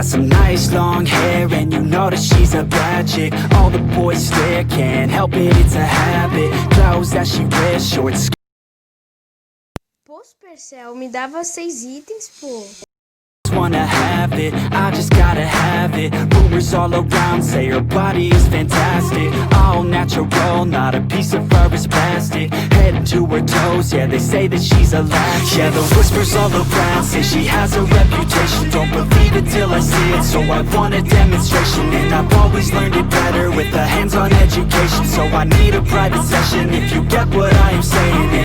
got some nice long hair, and you know that she's a bad chick. All the boys stare, can't help it, it's a habit. Clothes that she wears, short skirts. Pô, Supercell, me dava 6 itens, pô. Wanna have it, I just gotta have it. Rumors all around say her body is fantastic. All natural, not a piece of fur is plastic. Head to her toes, yeah, they say that she's a latch. Yeah, the whispers all around say she has a reputation. Don't believe it till I see it, so I want a demonstration. And I've always learned it better with a hands-on education. So I need a private session